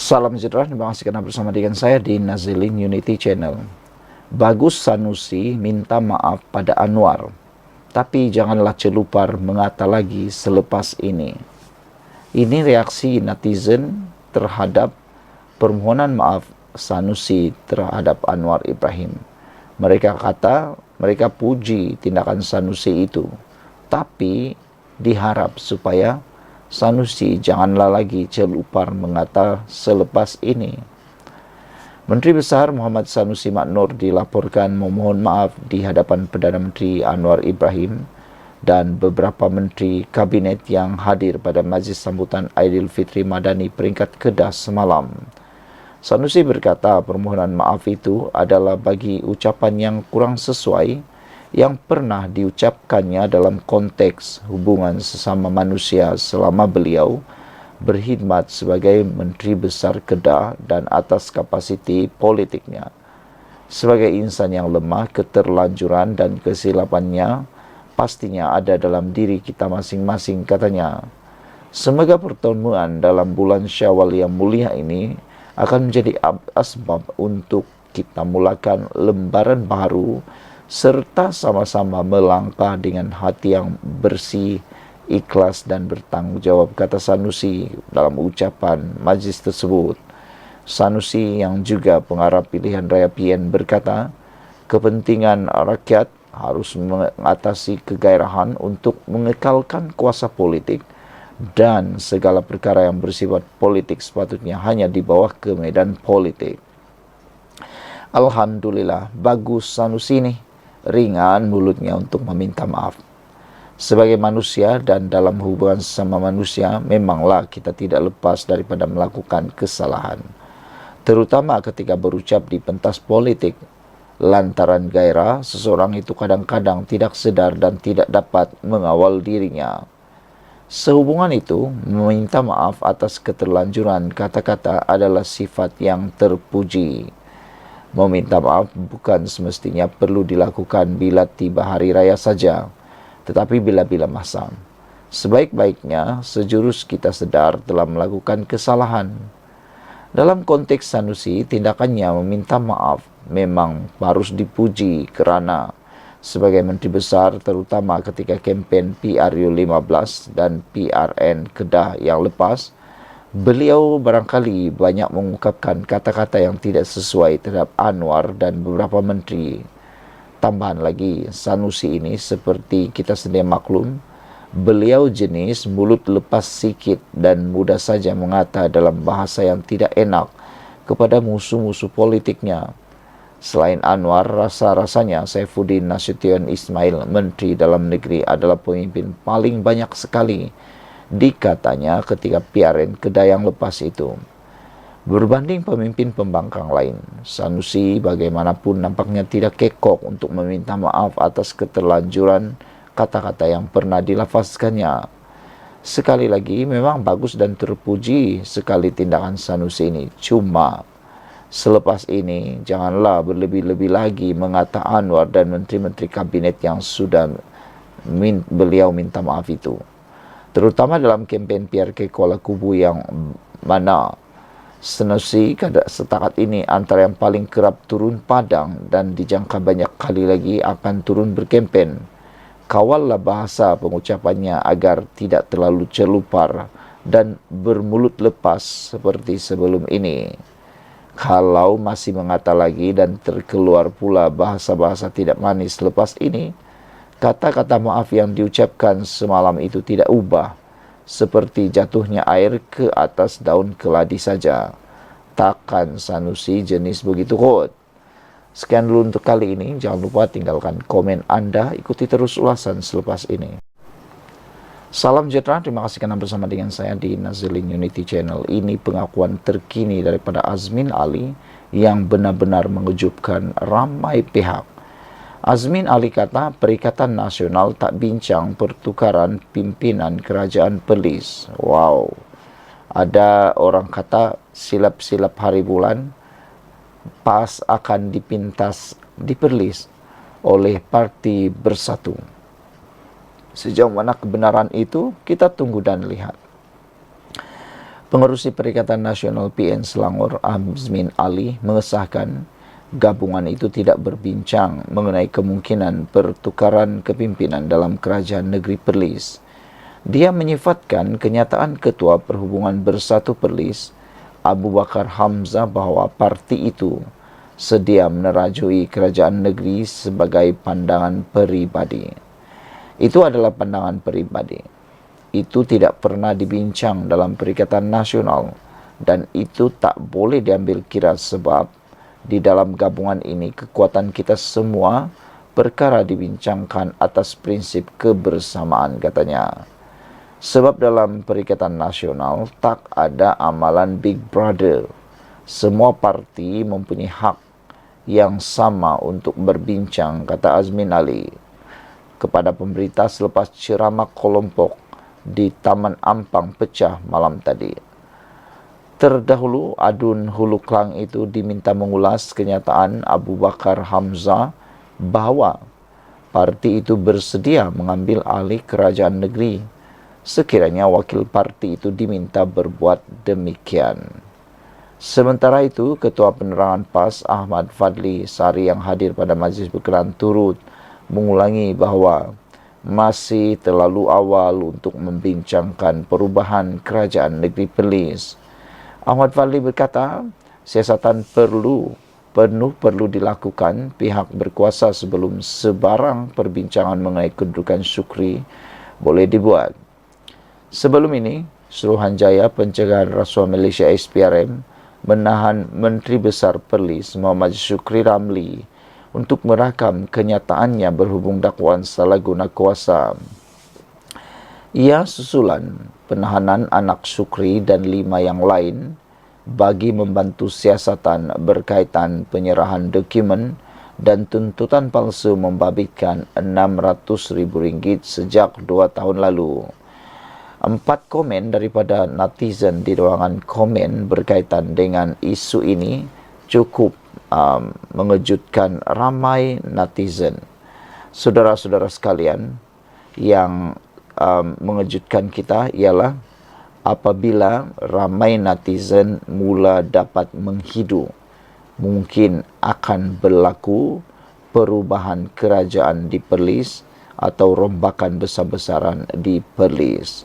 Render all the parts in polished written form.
Salam sejahtera, terima kasih karena bersama dengan saya di Nazilin Unity Channel. Bagus Sanusi minta maaf pada Anwar, tapi janganlah celupar mengata lagi selepas ini. Ini reaksi netizen terhadap permohonan maaf Sanusi terhadap Anwar Ibrahim. Mereka kata, mereka puji tindakan Sanusi itu, tapi diharap supaya Sanusi janganlah lagi celupar mengata selepas ini. Menteri Besar Muhammad Sanusi Maknur dilaporkan memohon maaf di hadapan Perdana Menteri Anwar Ibrahim dan beberapa menteri kabinet yang hadir pada majlis sambutan Aidilfitri Madani peringkat Kedah semalam. Sanusi berkata permohonan maaf itu adalah bagi ucapan yang kurang sesuai yang pernah diucapkannya dalam konteks hubungan sesama manusia selama beliau berkhidmat sebagai Menteri Besar Kedah dan atas kapasiti politiknya. Sebagai insan yang lemah, keterlanjuran dan kesilapannya pastinya ada dalam diri kita masing-masing, katanya. Semoga pertemuan dalam bulan Syawal yang mulia ini akan menjadi asbab untuk kita mulakan lembaran baru serta sama-sama melangkah dengan hati yang bersih, ikhlas dan bertanggung jawab, kata Sanusi dalam ucapan majlis tersebut. Sanusi yang juga pengarah pilihan raya PN berkata, kepentingan rakyat harus mengatasi kegairahan untuk mengekalkan kuasa politik dan segala perkara yang bersifat politik sepatutnya hanya dibawa ke medan politik. Alhamdulillah, bagus Sanusi ini. Ringan mulutnya untuk meminta maaf. Sebagai manusia dan dalam hubungan sesama manusia, memanglah kita tidak lepas daripada melakukan kesalahan. Terutama ketika berucap di pentas politik. Lantaran gairah, seseorang itu kadang-kadang tidak sedar dan tidak dapat mengawal dirinya. Sehubungan itu, meminta maaf atas keterlanjuran kata-kata adalah sifat yang terpuji. Meminta maaf bukan semestinya perlu dilakukan bila tiba hari raya saja, tetapi bila-bila masa. Sebaik-baiknya, sejurus kita sedar telah melakukan kesalahan. Dalam konteks Sanusi, tindakannya meminta maaf memang harus dipuji kerana sebagai Menteri Besar, terutama ketika kempen PRU 15 dan PRN Kedah yang lepas, beliau barangkali banyak mengungkapkan kata-kata yang tidak sesuai terhadap Anwar dan beberapa menteri. Tambahan lagi, Sanusi ini seperti kita sedia maklum, beliau jenis mulut lepas sikit dan mudah saja mengata dalam bahasa yang tidak enak kepada musuh-musuh politiknya. Selain Anwar, rasa-rasanya Saifuddin Nasution Ismail, Menteri Dalam Negeri, adalah pemimpin paling banyak sekali dikatanya ketika PRN Kedah yang lepas itu. Berbanding pemimpin pembangkang lain, Sanusi bagaimanapun nampaknya tidak kekok untuk meminta maaf atas keterlanjuran kata-kata yang pernah dilafazkannya. Sekali lagi, memang bagus dan terpuji sekali tindakan Sanusi ini. Cuma, selepas ini, janganlah berlebih-lebih lagi mengata Anwar dan menteri-menteri kabinet yang sudah beliau minta maaf itu. Terutama dalam kempen PRK Kuala Kubu yang mana Sanusi setakat ini antara yang paling kerap turun padang dan dijangka banyak kali lagi akan turun berkempen. Kawallah bahasa pengucapannya agar tidak terlalu celupar dan bermulut lepas seperti sebelum ini. Kalau masih mengata lagi dan terkeluar pula bahasa-bahasa tidak manis lepas ini, kata-kata maaf yang diucapkan semalam itu tidak ubah, seperti jatuhnya air ke atas daun keladi saja. Takkan Sanusi jenis begitu kot. Sekian dulu untuk kali ini. Jangan lupa tinggalkan komen Anda. Ikuti terus ulasan selepas ini. Salam sejahtera, terima kasih karena bersama dengan saya di Nazilin Unity Channel. Ini pengakuan terkini daripada Azmin Ali yang benar-benar mengejutkan ramai pihak. Azmin Ali kata Perikatan Nasional tak bincang pertukaran pimpinan kerajaan Perlis. Wow. Ada orang kata silap-silap hari bulan PAS akan dipintas di Perlis oleh Parti Bersatu. Sejauh mana kebenaran itu, kita tunggu dan lihat. Pengerusi Perikatan Nasional PN Selangor, Azmin Ali, mengesahkan gabungan itu tidak berbincang mengenai kemungkinan pertukaran kepimpinan dalam Kerajaan Negeri Perlis. Dia menyifatkan kenyataan Ketua Perhubungan Bersatu Perlis, Abu Bakar Hamzah, bahawa parti itu sedia menerajui kerajaan negeri sebagai pandangan peribadi. Itu adalah pandangan peribadi. Itu tidak pernah dibincang dalam Perikatan Nasional dan itu tak boleh diambil kira sebab di dalam gabungan ini kekuatan kita semua perkara dibincangkan atas prinsip kebersamaan, katanya. Sebab dalam Perikatan Nasional tak ada amalan Big Brother. Semua parti mempunyai hak yang sama untuk berbincang, kata Azmin Ali kepada pemberita selepas ceramah kelompok di Taman Ampang Pecah malam tadi. Terdahulu, Adun Hulu Klang itu diminta mengulas kenyataan Abu Bakar Hamzah bahawa parti itu bersedia mengambil alih kerajaan negeri sekiranya wakil parti itu diminta berbuat demikian. Sementara itu, Ketua Penerangan PAS Ahmad Fadli Sari yang hadir pada majlis berkenaan turut mengulangi bahawa masih terlalu awal untuk membincangkan perubahan kerajaan negeri Perlis. Ahmad Fadli berkata, siasatan penuh perlu dilakukan pihak berkuasa sebelum sebarang perbincangan mengenai kedudukan Sukri boleh dibuat. Sebelum ini, Suruhanjaya Pencegahan Rasuah Malaysia SPRM menahan Menteri Besar Perlis Muhammad Syukri Ramli untuk merakam kenyataannya berhubung dakwaan salah guna kuasa. Ia susulan penahanan anak Syukri dan 5 yang lain bagi membantu siasatan berkaitan penyerahan dokumen dan tuntutan palsu membabitkan RM600,000 sejak 2 tahun lalu. 4 komen daripada netizen di ruangan komen berkaitan dengan isu ini cukup mengejutkan ramai netizen. Saudara-saudara sekalian, yang mengejutkan kita ialah apabila ramai netizen mula dapat menghidu mungkin akan berlaku perubahan kerajaan di Perlis atau rombakan besar-besaran di Perlis.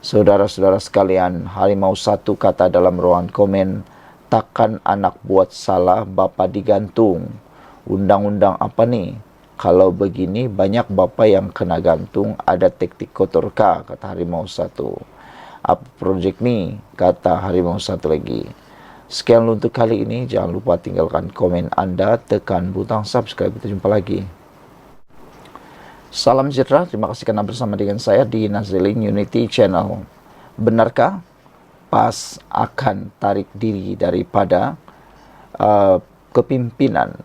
Saudara-saudara sekalian, Harimau 1 kata dalam ruangan komen, takkan anak buat salah bapa digantung. Undang-undang apa ni? Kalau begini banyak bapa yang kena gantung, ada taktik kotorkah, kata Harimau 1. Apa projek ni? Kata Harimau 1 lagi. Sekian untuk kali ini. Jangan lupa tinggalkan komen anda, tekan butang subscribe. Kita jumpa lagi. Salam sejahtera. Terima kasih kerana bersama dengan saya di Nazilin Unity Channel. Benarkah PAS akan tarik diri daripada kepimpinan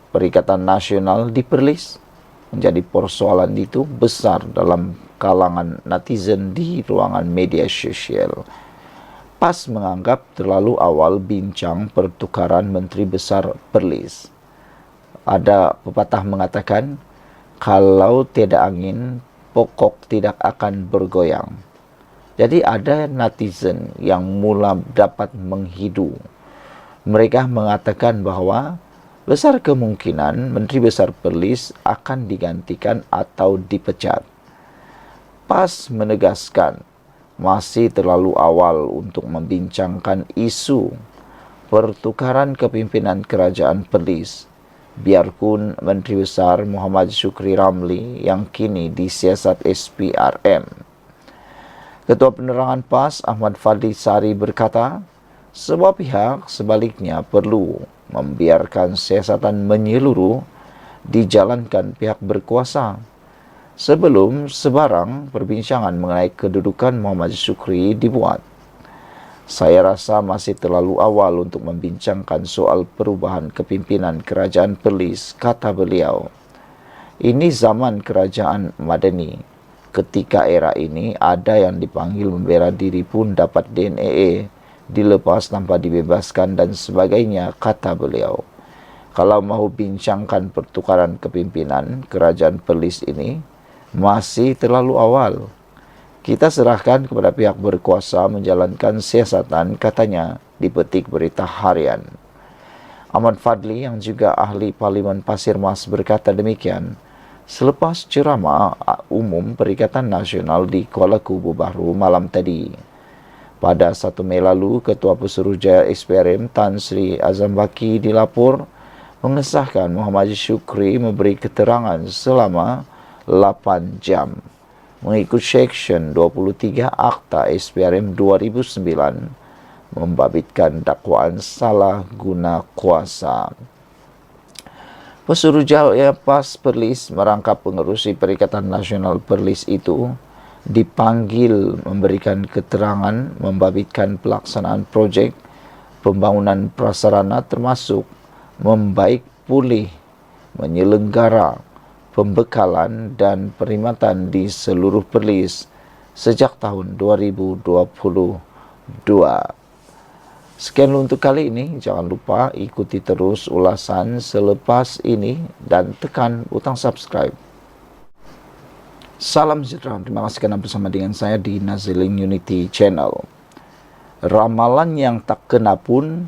Perikatan Nasional di Perlis? Menjadi persoalan itu besar dalam kalangan netizen di ruangan media sosial. PAS menganggap terlalu awal bincang pertukaran Menteri Besar Perlis. Ada pepatah mengatakan, kalau tiada angin, pokok tidak akan bergoyang. Jadi ada netizen yang mula dapat menghidu. Mereka mengatakan bahawa besar kemungkinan Menteri Besar Perlis akan digantikan atau dipecat. PAS menegaskan masih terlalu awal untuk membincangkan isu pertukaran kepimpinan kerajaan Perlis. Biarpun Menteri Besar Muhammad Syukri Ramli yang kini disiasat SPRM. Ketua Penerangan PAS Ahmad Fadli Sari berkata, semua pihak sebaliknya perlu membiarkan siasatan menyeluruh dijalankan pihak berkuasa sebelum sebarang perbincangan mengenai kedudukan Muhammad Syukri dibuat. Saya rasa masih terlalu awal untuk membincangkan soal perubahan kepimpinan kerajaan Perlis, kata beliau. Ini zaman kerajaan Madani. Ketika era ini, ada yang dipanggil membela diri pun dapat DNA, dilepas tanpa dibebaskan dan sebagainya, kata beliau. Kalau mahu bincangkan pertukaran kepimpinan kerajaan Perlis ini, masih terlalu awal. Kita serahkan kepada pihak berkuasa menjalankan siasatan, katanya, dipetik Berita Harian. Ahmad Fadli yang juga ahli Parlimen Pasir Mas berkata demikian selepas ceramah umum Perikatan Nasional di Kuala Kubu Baru malam tadi. Pada 1 Mei lalu, Ketua Pesuruhjaya SPRM Tan Sri Azam Baki dilapor mengesahkan Muhammad Syukri memberi keterangan selama 8 jam. Mengikut Seksyen 23 Akta SPRM 2009 membabitkan dakwaan salah guna kuasa. Pesuruhjaya PAS Perlis merangkap pengerusi Perikatan Nasional Perlis itu dipanggil memberikan keterangan membabitkan pelaksanaan projek pembangunan prasarana termasuk membaik pulih, menyelenggara pembekalan dan perkhidmatan di seluruh Perlis sejak tahun 2022. Sekian untuk kali ini. Jangan lupa ikuti terus ulasan selepas ini dan tekan butang subscribe. Salam sejahtera. Terima kasih kerana bersama dengan saya di Nazilin Unity Channel. Ramalan yang tak kena pun,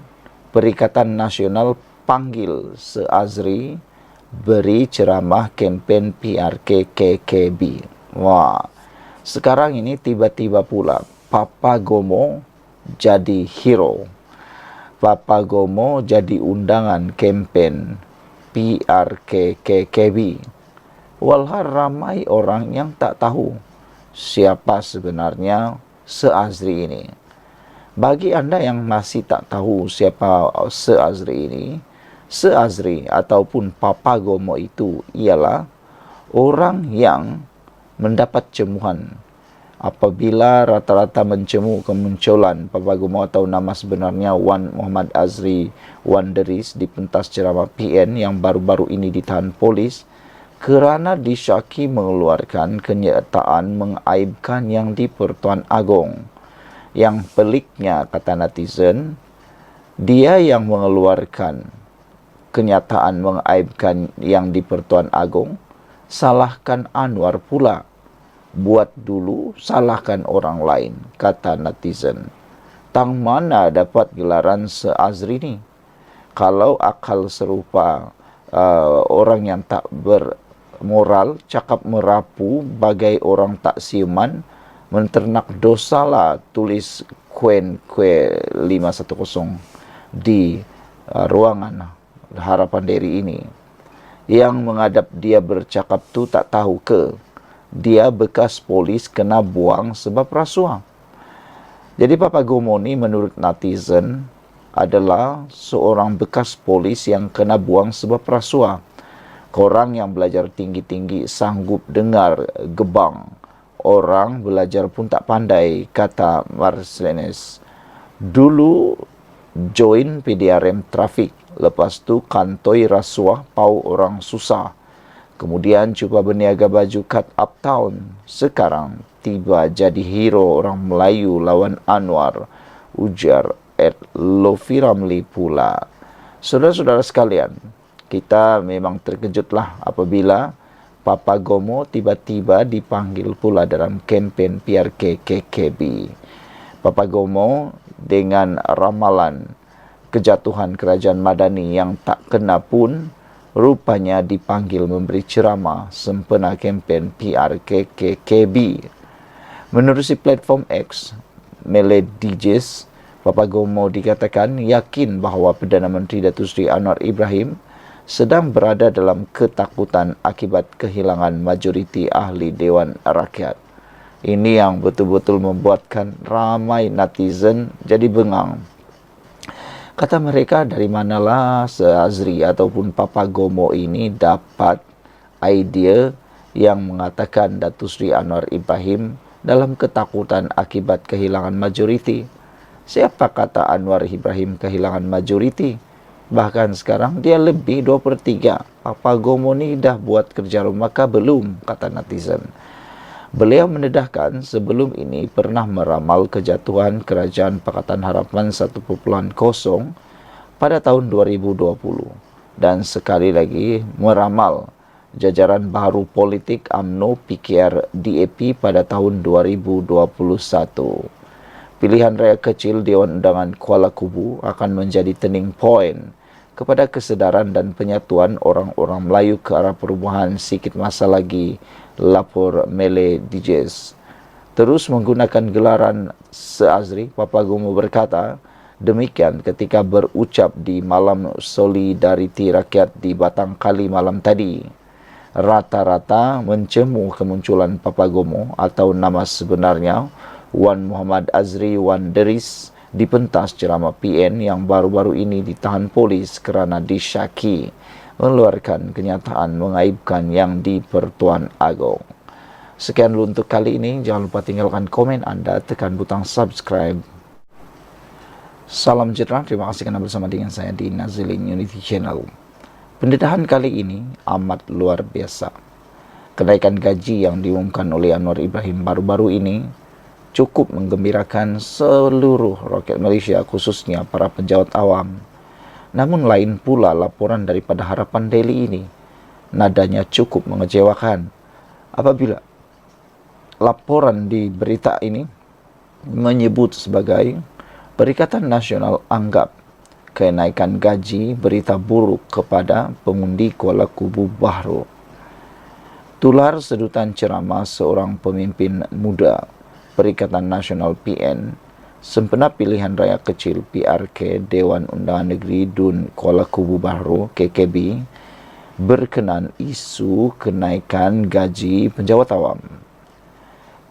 Perikatan Nasional panggil Se-Azri beri ceramah kempen PRK-KKB. Wah, sekarang ini tiba-tiba pula Papa Gomo jadi hero. Papa Gomo jadi undangan kempen PRK-KKB. Walhal ramai orang yang tak tahu siapa sebenarnya Se-Azri ini. Bagi anda yang masih tak tahu siapa Se-Azri ini, Se-Azri ataupun Papa Gomo itu ialah orang yang mendapat cemuhan apabila rata-rata mencemu kemunculan Papa Gomo atau nama sebenarnya Wan Muhammad Azri Wan Deris di pentas ceramah PN yang baru-baru ini ditahan polis kerana disyaki mengeluarkan kenyataan mengaibkan yang di-Pertuan Agong. Yang peliknya, kata netizen, dia yang mengeluarkan kenyataan mengaibkan yang di-Pertuan Agong, salahkan Anwar pula. Buat dulu, salahkan orang lain, kata netizen. Tang mana dapat gelaran Se-Azri ni? Kalau akal serupa orang yang tak bermoral, cakap merapu bagai orang tak siuman, menternak dosa lah, tulis Kuen 510 di ruangan Harapan Diri ini. Yang menghadap dia bercakap tu tak tahu ke dia bekas polis kena buang sebab rasuah. Jadi Papa Gomo ni menurut netizen adalah seorang bekas polis yang kena buang sebab rasuah. Korang yang belajar tinggi-tinggi sanggup dengar gebang. Orang belajar pun tak pandai, kata Marcelines. Dulu join PDRM trafik, lepas tu kantoi rasuah pau orang susah. Kemudian cuba berniaga baju cut uptown. Sekarang tiba jadi hero orang Melayu lawan Anwar, ujar Lofi Ramli pula. Saudara-saudara sekalian, kita memang terkejutlah apabila Papa Gomo tiba-tiba dipanggil pula dalam kempen PRK-KKB. Papa Gomo dengan ramalan kejatuhan kerajaan Madani yang tak kena pun, rupanya dipanggil memberi ceramah sempena kempen PRK-KKB. Menerusi platform X, Malay DJs, Papa Gomo dikatakan yakin bahawa Perdana Menteri Datuk Seri Anwar Ibrahim sedang berada dalam ketakutan akibat kehilangan majoriti ahli Dewan Rakyat. Ini yang betul-betul membuatkan ramai netizen jadi bengang. Kata mereka, dari manalah Se-Azri ataupun Papa Gomo ini dapat idea yang mengatakan Datuk Seri Anwar Ibrahim dalam ketakutan akibat kehilangan majoriti. Siapa kata Anwar Ibrahim kehilangan majoriti? Bahkan sekarang dia lebih 2/3. Papa Gomo ni dah buat kerja rumah kah belum, kata netizen. Beliau mendedahkan sebelum ini pernah meramal kejatuhan Kerajaan Pakatan Harapan 1.0 pada tahun 2020 dan sekali lagi meramal jajaran baru politik UMNO PKR DAP pada tahun 2021. Pilihan raya kecil Dewan Undangan Kuala Kubu akan menjadi turning point kepada kesedaran dan penyatuan orang-orang Melayu ke arah perubahan sikit masa lagi, lapor Mele DJs. Terus menggunakan gelaran Seazri, Papagomo berkata demikian ketika berucap di Malam Solidariti Rakyat di Batang Kali malam tadi. Rata-rata mencemu kemunculan Papagomo atau nama sebenarnya Wan Muhammad Azri Wan Deris di pentas ceramah PN yang baru-baru ini ditahan polis kerana disyaki mengeluarkan kenyataan mengaibkan yang di Pertuan Agong. Sekian dulu untuk kali ini. Jangan lupa tinggalkan komen anda, tekan butang subscribe. Salam sejahtera, terima kasih kerana bersama dengan saya di Nazilin Unity Channel. Pendedahan kali ini amat luar biasa. Kenaikan gaji yang diumumkan oleh Anwar Ibrahim baru-baru ini cukup menggembirakan seluruh rakyat Malaysia, khususnya para pejabat awam. Namun lain pula laporan daripada Harapan Daily ini. Nadanya cukup mengecewakan apabila laporan di berita ini menyebut sebagai Perikatan Nasional anggap kenaikan gaji berita buruk kepada pengundi Kuala Kubu Bahru. Tular sedutan ceramah seorang pemimpin muda Perikatan Nasional PN, sempena pilihan raya kecil PRK Dewan Undangan Negeri Dun Kuala Kubu Bahru KKB berkenan isu kenaikan gaji penjawat awam.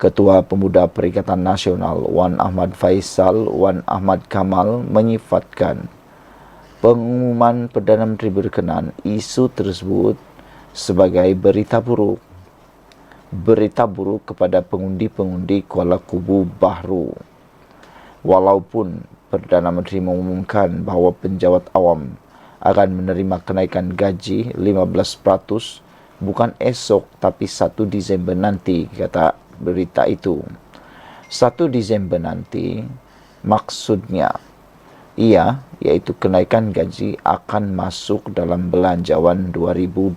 Ketua Pemuda Perikatan Nasional Wan Ahmad Faisal Wan Ahmad Kamal menyifatkan pengumuman Perdana Menteri berkenan isu tersebut sebagai berita buruk kepada pengundi-pengundi Kuala Kubu Bahru. Walaupun Perdana Menteri mengumumkan bahawa penjawat awam akan menerima kenaikan gaji 15% bukan esok tapi 1 Disember nanti, kata berita itu. 1 Disember nanti maksudnya iaitu kenaikan gaji akan masuk dalam belanjawan 2025.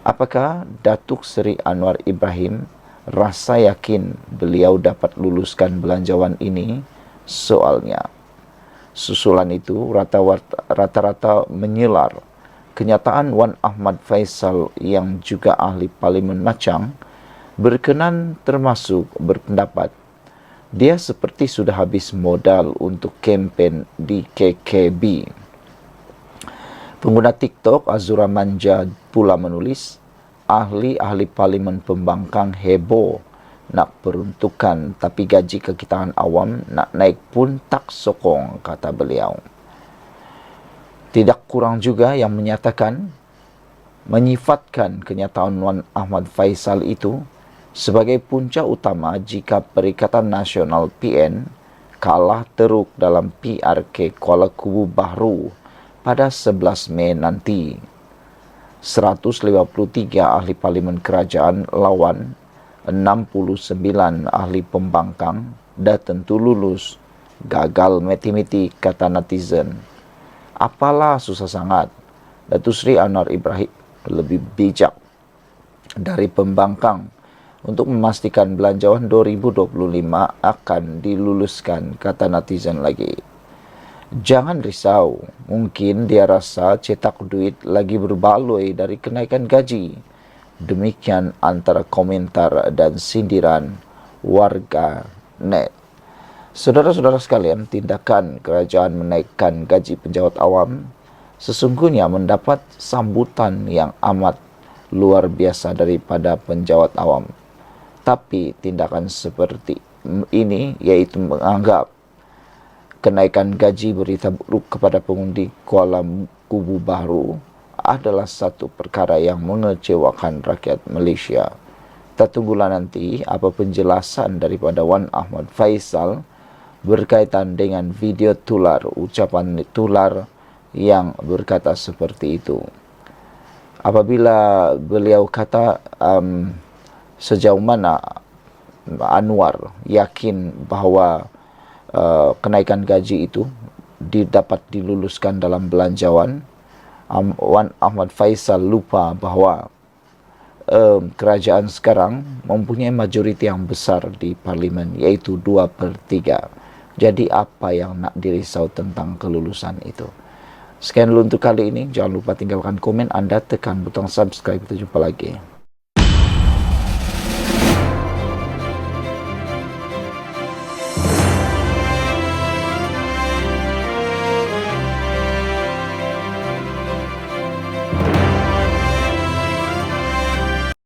Apakah Datuk Seri Anwar Ibrahim rasa yakin beliau dapat luluskan belanjawan ini? Soalnya. Susulan itu rata-rata menyelar kenyataan Wan Ahmad Faisal yang juga ahli Parlimen Machang berkenan termasuk berpendapat dia seperti sudah habis modal untuk kempen di KKB. Pengguna TikTok Azura Manja pula menulis, ahli-ahli Parlimen Pembangkang heboh nak peruntukan tapi gaji kekitaan awam nak naik pun tak sokong, kata beliau. Tidak kurang juga yang menyifatkan kenyataan Wan Ahmad Faisal itu sebagai punca utama jika Perikatan Nasional PN kalah teruk dalam PRK Kuala Kubu Bahru pada 11 Mei nanti. 153 ahli Parlimen Kerajaan lawan 69 ahli pembangkang dah tentu lulus. Gagal meti-meti, kata netizen. Apalah susah sangat. Datuk Seri Anwar Ibrahim lebih bijak dari pembangkang untuk memastikan belanjawan 2025 akan diluluskan, kata netizen lagi. Jangan risau, mungkin dia rasa cetak duit lagi berbaloi dari kenaikan gaji. Demikian antara komentar dan sindiran warga net. Saudara-saudara sekalian, tindakan kerajaan menaikkan gaji penjawat awam sesungguhnya mendapat sambutan yang amat luar biasa daripada penjawat awam. Tapi tindakan seperti ini, yaitu menganggap kenaikan gaji berita buruk kepada pengundi Kuala Kubu Bahru adalah satu perkara yang mengecewakan rakyat Malaysia. Kita tunggulah nanti apa penjelasan daripada Wan Ahmad Faisal berkaitan dengan video tular, ucapan tular yang berkata seperti itu. Apabila beliau kata sejauh mana Anwar yakin bahawa kenaikan gaji itu dapat diluluskan dalam belanjawan, Wan Ahmad Faisal lupa bahwa kerajaan sekarang mempunyai majoriti yang besar di parlimen, yaitu 2/3. Jadi apa yang nak dirisau tentang kelulusan itu? Sekian dulu untuk kali ini. Jangan lupa tinggalkan komen Anda, tekan butang subscribe. Kita jumpa lagi.